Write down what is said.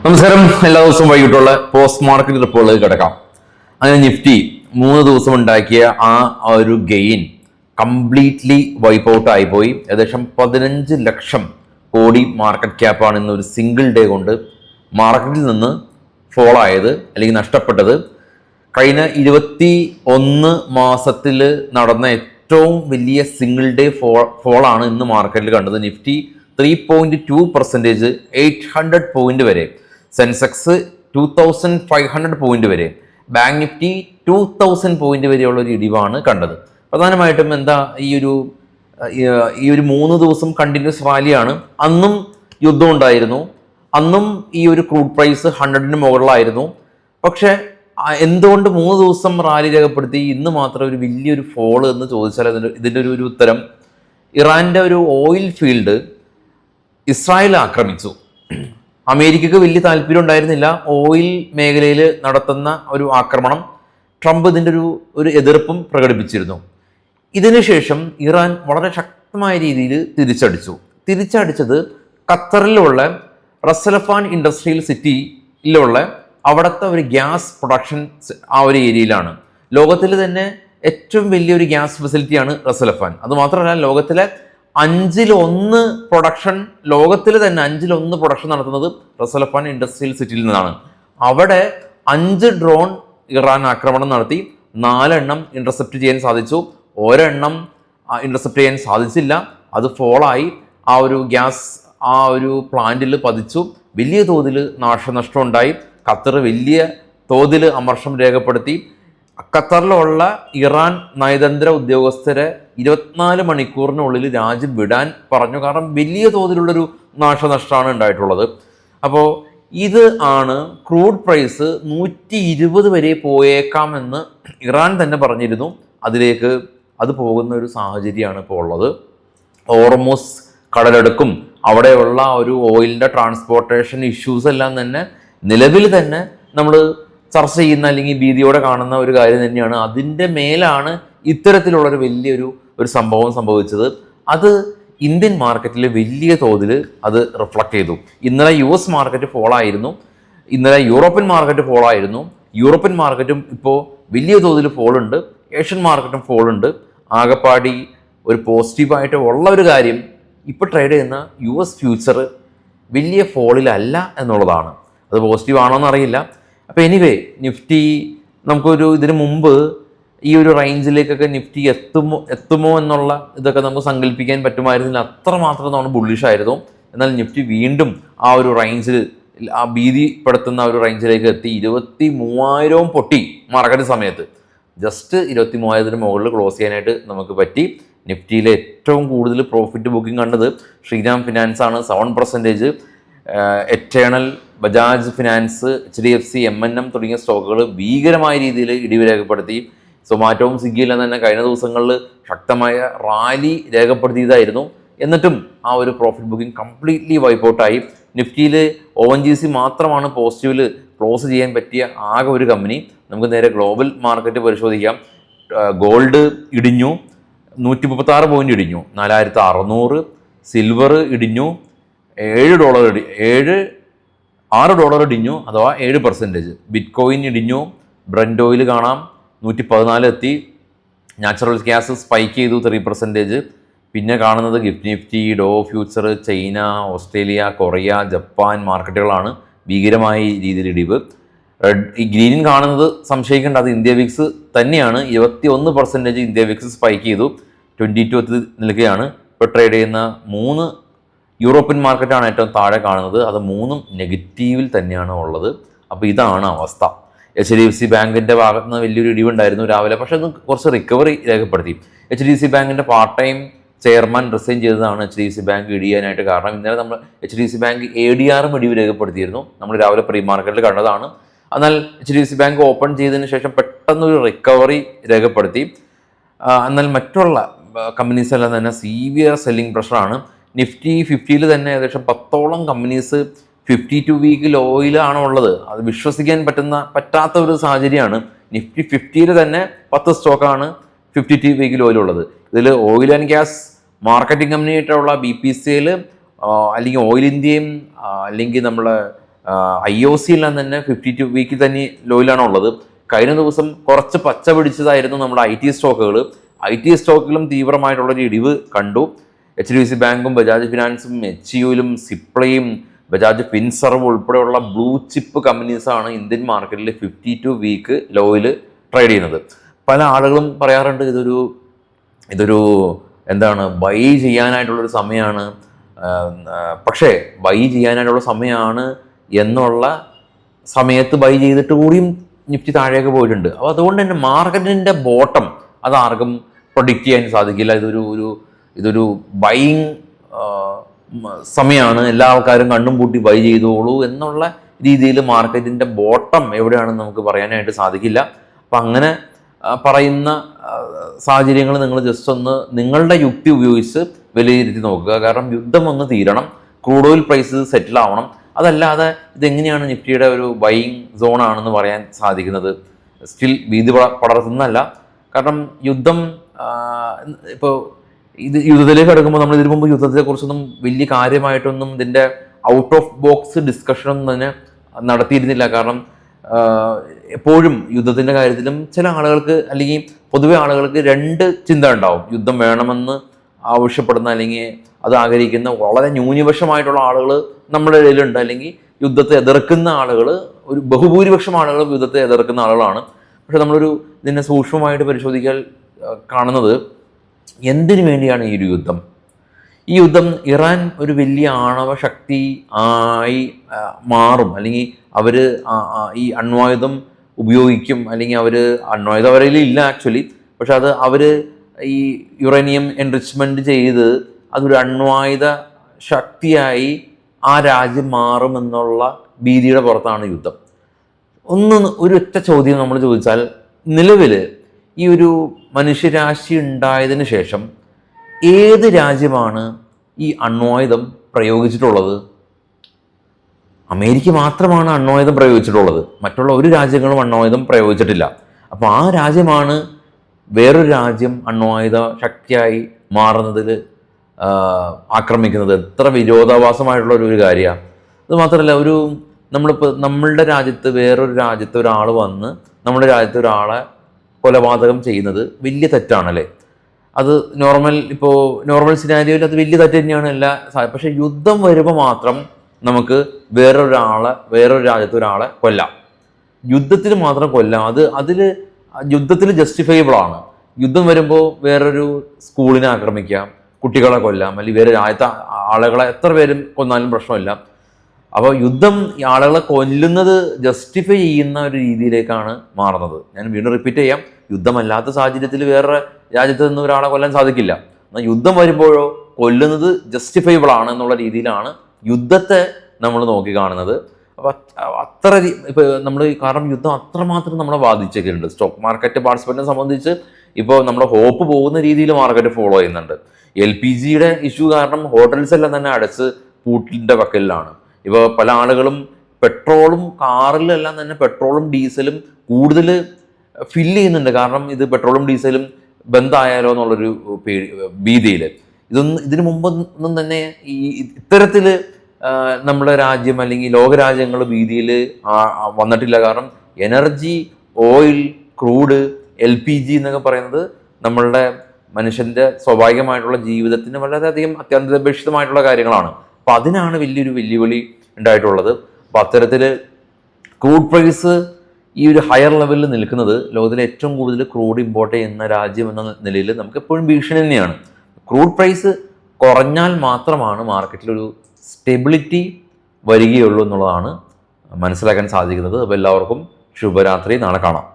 നമസ്കാരം. എല്ലാ ദിവസവും വൈകിട്ടുള്ള പോസ്റ്റ് മാർക്കറ്റ് റിപ്പോർട്ടിലേക്ക് കിടക്കാം. അങ്ങനെ നിഫ്റ്റി 3 ദിവസം ഉണ്ടാക്കിയ ആ ഒരു ഗെയിൻ കംപ്ലീറ്റ്ലി വൈപ്പ് ഔട്ട് ആയിപ്പോയി. ഏകദേശം 15 ലക്ഷം കോടി മാർക്കറ്റ് ക്യാപ്പാണ് ഇന്ന് ഒരു സിംഗിൾ ഡേ കൊണ്ട് മാർക്കറ്റിൽ നിന്ന് ഫോൾ ആയത് അല്ലെങ്കിൽ നഷ്ടപ്പെട്ടത്. കഴിഞ്ഞ 21 മാസത്തിൽ നടന്ന ഏറ്റവും വലിയ സിംഗിൾ ഡേ ഫോളാണ് ഇന്ന് മാർക്കറ്റിൽ കണ്ടത്. നിഫ്റ്റി 3.2%, 800 പോയിന്റ് വരെ. സെൻസെക്സ് 2500 പോയിന്റ് വരെ. ബാങ്ക് നിഫ്റ്റി 2000 പോയിന്റ് വരെയുള്ള ഒരു ഇടിവാണ് കണ്ടത്. പ്രധാനമായിട്ടും എന്താ ഈ ഒരു 3 ദിവസം കണ്ടിന്യൂസ് റാലിയാണ്. അന്നും യുദ്ധം ഉണ്ടായിരുന്നു, അന്നും ഈ ഒരു ക്രൂഡ് പ്രൈസ് 100-ന് മുകളിലായിരുന്നു. പക്ഷെ എന്തുകൊണ്ട് 3 ദിവസം റാലി രേഖപ്പെടുത്തി ഇന്ന് മാത്രം ഒരു വലിയൊരു ഫോള് എന്ന് ചോദിച്ചാൽ ഇതിൻ്റെ ഒരു ഉത്തരം, ഇറാൻ്റെ ഒരു ഓയിൽ ഫീൽഡ് ഇസ്രായേൽ ആക്രമിച്ചു. അമേരിക്കക്ക് വലിയ താല്പര്യം ഉണ്ടായിരുന്നില്ല ഓയിൽ മേഖലയിൽ നടത്തുന്ന ഒരു ആക്രമണം. ട്രംപ് ഇതിൻ്റെ ഒരു എതിർപ്പും പ്രകടിപ്പിച്ചിരുന്നു. ഇതിനുശേഷം ഇറാൻ വളരെ ശക്തമായ രീതിയിൽ തിരിച്ചടിച്ചത് ഖത്തറിലുള്ള റസലഫാൻ ഇൻഡസ്ട്രിയൽ സിറ്റിയിലുള്ള അവിടുത്തെ ഒരു ഗ്യാസ് പ്രൊഡക്ഷൻ ആ ഒരു ഏരിയയിലാണ്. ലോകത്തിൽ തന്നെ ഏറ്റവും വലിയൊരു ഗ്യാസ് ഫെസിലിറ്റിയാണ് റസലഫാൻ. അതുമാത്രമല്ല, ലോകത്തിലെ 5-1 പ്രൊഡക്ഷൻ, ലോകത്തിൽ തന്നെ 5-1 പ്രൊഡക്ഷൻ നടത്തുന്നത് റസലഫാൻ ഇൻഡസ്ട്രിയൽ സിറ്റിയിൽ നിന്നാണ്. അവിടെ 5 ഡ്രോൺ ഇറാൻ ആക്രമണം നടത്തി. 4 എണ്ണം ഇന്റർസെപ്റ്റ് ചെയ്യാൻ സാധിച്ചു, ഒരെണ്ണം ഇന്റർസെപ്റ്റ് ചെയ്യാൻ സാധിച്ചില്ല. അത് ഫോളായി ആ ഒരു ഗ്യാസ് ആ ഒരു പ്ലാന്റിൽ പതിച്ചു. വലിയ തോതിൽ നാശനഷ്ടം ഉണ്ടായി. ഖത്തർ വലിയ തോതിൽ അമർഷം രേഖപ്പെടുത്തി. ഖത്തറിലുള്ള ഇറാൻ നയതന്ത്ര ഉദ്യോഗസ്ഥരെ 24 മണിക്കൂറിനുള്ളിൽ രാജ്യം വിടാൻ പറഞ്ഞു. കാരണം വലിയ തോതിലുള്ളൊരു നാശനഷ്ടമാണ് ഉണ്ടായിട്ടുള്ളത്. അപ്പോൾ ഇത് ആണ് ക്രൂഡ് പ്രൈസ് 120 വരെ പോയേക്കാമെന്ന് ഇറാൻ തന്നെ പറഞ്ഞിരുന്നു. അതിലേക്ക് അത് പോകുന്ന ഒരു സാഹചര്യമാണ് ഇപ്പോൾ ഉള്ളത്. ഹോർമുസ് കടലെടുക്കും, അവിടെയുള്ള ഒരു ഓയിലിൻ്റെ ട്രാൻസ്പോർട്ടേഷൻ ഇഷ്യൂസ് എല്ലാം തന്നെ നിലവിൽ തന്നെ നമ്മൾ ചർച്ച ചെയ്യുന്ന അല്ലെങ്കിൽ ഭീതിയോടെ കാണുന്ന ഒരു കാര്യം തന്നെയാണ്. അതിൻ്റെ മേലാണ് ഇത്തരത്തിലുള്ളൊരു വലിയൊരു സംഭവം സംഭവിച്ചത്. അത് ഇന്ത്യൻ മാർക്കറ്റിൽ വലിയ തോതിൽ അത് റിഫ്ലക്റ്റ് ചെയ്തു. ഇന്നലെ US മാർക്കറ്റ് ഫോളായിരുന്നു, ഇന്നലെ യൂറോപ്യൻ മാർക്കറ്റ് ഫോളായിരുന്നു. യൂറോപ്യൻ മാർക്കറ്റും ഇപ്പോൾ വലിയ തോതിൽ ഫോളുണ്ട്, ഏഷ്യൻ മാർക്കറ്റും ഫോളുണ്ട്. ആകപ്പാടി ഒരു പോസിറ്റീവായിട്ട് ഉള്ള ഒരു കാര്യം, ഇപ്പോൾ ട്രേഡ് ചെയ്യുന്ന US ഫ്യൂച്ചർ വലിയ ഫോളിലല്ല എന്നുള്ളതാണ്. അത് പോസിറ്റീവ് ആണോ എന്നറിയില്ല. അപ്പോൾ എനിവേ, നിഫ്റ്റി ഇതിന് മുമ്പ് ഈ ഒരു റേഞ്ചിലേക്കൊക്കെ നിഫ്റ്റി എത്തുമോ എന്നുള്ള ഇതൊക്കെ നമുക്ക് സങ്കല്പിക്കാൻ പറ്റുമായിരുന്നില്ല. അത്രമാത്രം നമ്മൾ ബുള്ളിഷായിരുന്നു. എന്നാൽ നിഫ്റ്റി വീണ്ടും ആ ഒരു റേഞ്ചിൽ, ആ ഭീതിപ്പെടുത്തുന്ന ഒരു റേഞ്ചിലേക്ക് എത്തി. 23,000 പൊട്ടി മാർക്കറ്റ് സമയത്ത്. ജസ്റ്റ് 23,000-ന് മുകളിൽ ക്ലോസ് ചെയ്യാനായിട്ട് നമുക്ക് പറ്റി. നിഫ്റ്റിയിലെ ഏറ്റവും കൂടുതൽ പ്രോഫിറ്റ് ബുക്കിംഗ് കണ്ടത് ശ്രീരാം ഫിനാൻസ് ആണ്, 7%. Eternal, Bajaj finance, HDFC, M&M തുടങ്ങിയ സ്റ്റോക്കുകൾ ഭീകരമായ രീതിയിൽ ഇടിവ് രേഖപ്പെടുത്തി. സൊമാറ്റോവും സ്വിഗ്ഗിയിലും തന്നെ കഴിഞ്ഞ ദിവസങ്ങളിൽ ശക്തമായ റാലി രേഖപ്പെടുത്തിയതായിരുന്നു. എന്നിട്ടും ആ ഒരു പ്രോഫിറ്റ് ബുക്കിംഗ് കംപ്ലീറ്റ്ലി വൈപ്പ് ഔട്ടായി. നിഫ്റ്റിയിൽ ONGC മാത്രമാണ് പോസിറ്റീവിൽ ക്ലോസ് ചെയ്യാൻ പറ്റിയ ആകെ ഒരു കമ്പനി. നമുക്ക് നേരെ ഗ്ലോബൽ മാർക്കറ്റ് പരിശോധിക്കാം. ഗോൾഡ് ഇടിഞ്ഞു, 136 പോയിന്റ് ഇടിഞ്ഞു, 4,600. സിൽവർ ഇടിഞ്ഞു, $6 ഇടിഞ്ഞു, അഥവാ 7%. ബിറ്റ്കോയിൻ ഇടിഞ്ഞു. ബ്രന്റ് ഓയിൽ കാണാം 114 എത്തി. നാച്ചുറൽ ഗ്യാസ് സ്പൈക്ക് ചെയ്തു 3%. പിന്നെ കാണുന്നത് gift nifty, Dow future, China, Australia, Korea, Japan മാർക്കറ്റുകളാണ് ഭീകരമായ രീതിയിൽ ഇടിവ്. ഈ ഗ്രീൻ കാണുന്നത് സംശയിക്കേണ്ട, അത് ഇന്ത്യ വിക്സ് തന്നെയാണ്. 21% ഇന്ത്യ വിക്സ് സ്പൈക്ക് ചെയ്തു, 22 നിൽക്കുകയാണ്. ഇപ്പോൾ ട്രേഡ് ചെയ്യുന്ന 3 യൂറോപ്യൻ മാർക്കറ്റാണ് ഏറ്റവും താഴെ കാണുന്നത്. അത് 3ഉം നെഗറ്റീവിൽ തന്നെയാണ് ഉള്ളത്. അപ്പോൾ ഇതാണ് അവസ്ഥ. HDFC ബാങ്കിൻ്റെ ഭാഗത്ത് നിന്ന് വലിയൊരു ഇടിവുണ്ടായിരുന്നു രാവിലെ, പക്ഷേ അത് കുറച്ച് റിക്കവറി രേഖപ്പെടുത്തി. HDFC ബാങ്കിൻ്റെ പാർട്ട് ടൈം ചെയർമാൻ റിസൈൻ ചെയ്തതാണ് HDFC ബാങ്ക് ഇടിയാനായിട്ട് കാരണം. ഇന്നലെ നമ്മൾ HDFC ബാങ്ക് ADR-ഉം ഇടിവ് രേഖപ്പെടുത്തിയിരുന്നു. നമ്മൾ രാവിലെ പ്രീ മാർക്കറ്റിൽ കണ്ടതാണ്. എന്നാൽ HDFC ബാങ്ക് ഓപ്പൺ ചെയ്തതിന് ശേഷം പെട്ടെന്നൊരു റിക്കവറി രേഖപ്പെടുത്തി. എന്നാൽ മറ്റുള്ള കമ്പനീസ് എല്ലാം തന്നെ സീവിയർ സെല്ലിംഗ് പ്രഷറാണ്. നിഫ്റ്റി 50-ൽ തന്നെ ഏകദേശം 10ഓളം കമ്പനീസ് 52 വീക്ക് ലോയിലാണ് ഉള്ളത്. അത് വിശ്വസിക്കാൻ പറ്റാത്ത ഒരു സാഹചര്യമാണ്. നിഫ്റ്റി 50-ൽ തന്നെ 10 സ്റ്റോക്കാണ് 52 വീക്ക് ലോയിലുള്ളത്. ഇതിൽ ഓയിൽ ആൻഡ് ഗ്യാസ് മാർക്കറ്റിംഗ് കമ്പനിയായിട്ടുള്ള BPCL അല്ലെങ്കിൽ ഓയിൽ ഇന്ത്യയും അല്ലെങ്കിൽ നമ്മളെ IOC എല്ലാം തന്നെ 52 വീക്കിൽ തന്നെ ലോയിലാണ് ഉള്ളത്. കഴിഞ്ഞ ദിവസം കുറച്ച് പച്ച പിടിച്ചതായിരുന്നു നമ്മുടെ IT സ്റ്റോക്കുകൾ. IT സ്റ്റോക്കിലും തീവ്രമായിട്ടുള്ളൊരു ഇടിവ് കണ്ടു. HDFC ബാങ്കും ബജാജ് ഫിനാൻസും HUലും സിപ്ലയും ബജാജ് ഫിൻസർവ് ഉൾപ്പെടെയുള്ള ബ്ലൂ ചിപ്പ് കമ്പനീസാണ് ഇന്ത്യൻ മാർക്കറ്റിൽ 52 വീക്ക് ലോയിൽ ട്രേഡ് ചെയ്യുന്നത്. പല ആളുകളും പറയാറുണ്ട് ഇതൊരു എന്താണ് ബൈ ചെയ്യാനായിട്ടുള്ളൊരു സമയമാണ്, പക്ഷേ ബൈ ചെയ്യാനായിട്ടുള്ള സമയമാണ് എന്നുള്ള സമയത്ത് ബൈ ചെയ്തിട്ട് കൂടിയും നിഫ്റ്റി താഴേക്ക് പോയിട്ടുണ്ട്. അപ്പോൾ അതുകൊണ്ട് തന്നെ മാർക്കറ്റിൻ്റെ ബോട്ടം അതാർക്കും പ്രൊഡിക്റ്റ് ചെയ്യാൻ സാധിക്കില്ല. ഇതൊരു ബൈയിങ് സമയമാണ്, എല്ലാ ആൾക്കാരും കണ്ണും പൂട്ടി ബൈ ചെയ്തോളൂ എന്നുള്ള രീതിയിൽ മാർക്കറ്റിൻ്റെ ബോട്ടം എവിടെയാണെന്ന് നമുക്ക് പറയാനായിട്ട് സാധിക്കില്ല. അപ്പം അങ്ങനെ പറയുന്ന സാഹചര്യങ്ങൾ നിങ്ങൾ ജസ്റ്റ് ഒന്ന് നിങ്ങളുടെ യുക്തി ഉപയോഗിച്ച് വിലയിരുത്തി നോക്കുക. കാരണം യുദ്ധം ഒന്ന് തീരണം, ക്രൂഡ് ഓയിൽ പ്രൈസ് സെറ്റിൽ ആവണം. അതല്ലാതെ ഇതെങ്ങനെയാണ് നിഫ്റ്റിയുടെ ഒരു ബൈയിങ് സോണാണെന്ന് പറയാൻ സാധിക്കുന്നത്? സ്റ്റിൽ ഭീതി പടർത്തുന്നതല്ല. കാരണം യുദ്ധം ഇപ്പോൾ യുദ്ധത്തിലേക്ക് കിടക്കുമ്പോൾ നമ്മൾ ഇതിനു മുമ്പ് യുദ്ധത്തെക്കുറിച്ചൊന്നും വലിയ കാര്യമായിട്ടൊന്നും ഇതിൻ്റെ ഔട്ട് ഓഫ് ബോക്സ് ഡിസ്കഷനൊന്നും തന്നെ നടത്തിയിരുന്നില്ല. കാരണം എപ്പോഴും യുദ്ധത്തിൻ്റെ കാര്യത്തിലും ചില ആളുകൾക്ക് അല്ലെങ്കിൽ പൊതുവെ ആളുകൾക്ക് രണ്ട് ചിന്ത ഉണ്ടാവും. യുദ്ധം വേണമെന്ന് ആവശ്യപ്പെടുന്ന അല്ലെങ്കിൽ അത് ആഗ്രഹിക്കുന്ന വളരെ ന്യൂനപക്ഷമായിട്ടുള്ള ആളുകൾ നമ്മുടെ ഇടയിലുണ്ട്. അല്ലെങ്കിൽ യുദ്ധത്തെ എതിർക്കുന്ന ആളുകൾ, ഒരു ബഹുഭൂരിപക്ഷം ആളുകളും യുദ്ധത്തെ എതിർക്കുന്ന ആളുകളാണ്. പക്ഷെ നമ്മളൊരു ഇതിനെ സൂക്ഷ്മമായിട്ട് പരിശോധിക്കാൻ കാണുന്നത് എന്തിനു വേണ്ടിയാണ് ഈ ഒരു യുദ്ധം? ഈ യുദ്ധം ഇറാൻ ഒരു വലിയ ആണവ ശക്തി ആയി മാറും, അല്ലെങ്കിൽ അവർ ഈ അണ്വായുധം ഉപയോഗിക്കും, അല്ലെങ്കിൽ അവർ അണ്വായുധം അവരിൽ ഇല്ല ആക്ച്വലി, പക്ഷെ അത് അവർ ഈ യുറേനിയം എൻറിച്ച്മെൻറ്റ് ചെയ്ത് അതൊരു അണ്വായുധ ശക്തിയായി ആ രാജ്യം മാറുമെന്നുള്ള ഭീതിയുടെ പുറത്താണ് യുദ്ധം. ഒരു ഒറ്റ ചോദ്യം നമ്മൾ ചോദിച്ചാൽ, നിലവിൽ ഈ ഒരു മനുഷ്യരാശി ഉണ്ടായതിന് ശേഷം ഏത് രാജ്യമാണ് ഈ അണ്വായുധം പ്രയോഗിച്ചിട്ടുള്ളത്? അമേരിക്ക മാത്രമാണ് അണ്വായുധം പ്രയോഗിച്ചിട്ടുള്ളത്. മറ്റുള്ള ഒരു രാജ്യങ്ങളും അണ്വായുധം പ്രയോഗിച്ചിട്ടില്ല. അപ്പോൾ ആ രാജ്യമാണ് വേറൊരു രാജ്യം അണ്വായുധ ശക്തിയായി മാറുന്നതിൽ ആക്രമിക്കുന്നത്. എത്ര വിരോധാഭാസമായിട്ടുള്ള ഒരു കാര്യമാണ്. അത് മാത്രമല്ല, നമ്മളുടെ രാജ്യത്ത് വേറൊരു രാജ്യത്ത് ഒരാൾ വന്ന് നമ്മുടെ രാജ്യത്ത് ഒരാളെ കൊലപാതകം ചെയ്യുന്നത് വലിയ തെറ്റാണല്ലേ? അത് നോർമൽ സിനാരിയോയിൽ അത് വലിയ തെറ്റ് തന്നെയാണ് പക്ഷെ യുദ്ധം വരുമ്പോൾ മാത്രം നമുക്ക് വേറൊരു രാജ്യത്ത് ഒരാളെ കൊല്ലാം. യുദ്ധത്തിൽ മാത്രം കൊല്ലാം. അതിൽ യുദ്ധത്തിൽ ജസ്റ്റിഫയബിൾ ആണ്. യുദ്ധം വരുമ്പോൾ വേറൊരു സ്കൂളിനെ ആക്രമിക്കാം, കുട്ടികളെ കൊല്ലാം, അല്ലെങ്കിൽ വേറെ രാജ്യത്തെ ആളുകളെ എത്ര പേരും കൊന്നാലും പ്രശ്നമില്ല. അപ്പോൾ യുദ്ധം ഈ ആളുകളെ കൊല്ലുന്നത് ജസ്റ്റിഫൈ ചെയ്യുന്ന ഒരു രീതിയിലേക്കാണ് മാറുന്നത്. ഞാൻ വീണ്ടും റിപ്പീറ്റ് ചെയ്യാം, യുദ്ധമല്ലാത്ത സാഹചര്യത്തിൽ വേറെ രാജ്യത്ത് നിന്ന് ഒരാളെ കൊല്ലാൻ സാധിക്കില്ല. എന്നാൽ യുദ്ധം വരുമ്പോഴോ കൊല്ലുന്നത് ജസ്റ്റിഫൈബിൾ ആണ് എന്നുള്ള രീതിയിലാണ് യുദ്ധത്തെ നമ്മൾ നോക്കി കാണുന്നത്. അപ്പോൾ ഇപ്പോൾ കാരണം യുദ്ധം അത്രമാത്രം നമ്മളെ ബാധിച്ചൊക്കെയുണ്ട്. സ്റ്റോക്ക് മാർക്കറ്റ് പാർട്ടിസിപ്പൻറ്റിനെ സംബന്ധിച്ച് ഇപ്പോൾ നമ്മുടെ ഹോപ്പ് പോകുന്ന രീതിയിൽ മാർക്കറ്റ് ഫോളോ ചെയ്യുന്നുണ്ട്. LPGയുടെ ഇഷ്യൂ കാരണം ഹോട്ടൽസ് എല്ലാം തന്നെ അടച്ച് പൂട്ടിൻ്റെ വക്കലിലാണ്. ഇപ്പോൾ പല ആളുകളും പെട്രോളും കാറിലെല്ലാം തന്നെ പെട്രോളും ഡീസലും കൂടുതൽ ഫില്ല് ചെയ്യുന്നുണ്ട്. കാരണം ഇത് പെട്രോളും ഡീസലും ബന്ധായാലോ എന്നുള്ളൊരു ഭീതിയിൽ. ഇതിനു മുമ്പൊന്നും തന്നെ ഇത്തരത്തിൽ നമ്മുടെ രാജ്യം അല്ലെങ്കിൽ ലോകരാജ്യങ്ങൾ ഭീതിയിൽ വന്നിട്ടില്ല. കാരണം എനർജി, ഓയിൽ, ക്രൂഡ്, LPG എന്നൊക്കെ പറയുന്നത് നമ്മളുടെ മനുഷ്യൻ്റെ സ്വാഭാവികമായിട്ടുള്ള ജീവിതത്തിന് വളരെയധികം അത്യന്താപേക്ഷിതമായിട്ടുള്ള കാര്യങ്ങളാണ്. അപ്പോൾ അതിനാണ് വലിയൊരു വെല്ലുവിളി ഉണ്ടായിട്ടുള്ളത്. അപ്പോൾ അത്തരത്തിൽ ക്രൂഡ് പ്രൈസ് ഈ ഒരു ഹയർ ലെവലിൽ നിൽക്കുന്നത് ലോകത്തിലെ ഏറ്റവും കൂടുതൽ ക്രൂഡ് ഇമ്പോർട്ട് ചെയ്യുന്ന രാജ്യം എന്ന നിലയിൽ നമുക്ക് എപ്പോഴും ഭീഷണി തന്നെയാണ്. ക്രൂഡ് പ്രൈസ് കുറഞ്ഞാൽ മാത്രമാണ് മാർക്കറ്റിലൊരു സ്റ്റെബിലിറ്റി വരികയുള്ളൂ എന്നുള്ളതാണ് മനസ്സിലാക്കാൻ സാധിക്കുന്നത്. അപ്പോൾ എല്ലാവർക്കും ശുഭരാത്രി. നാളെ കാണാം.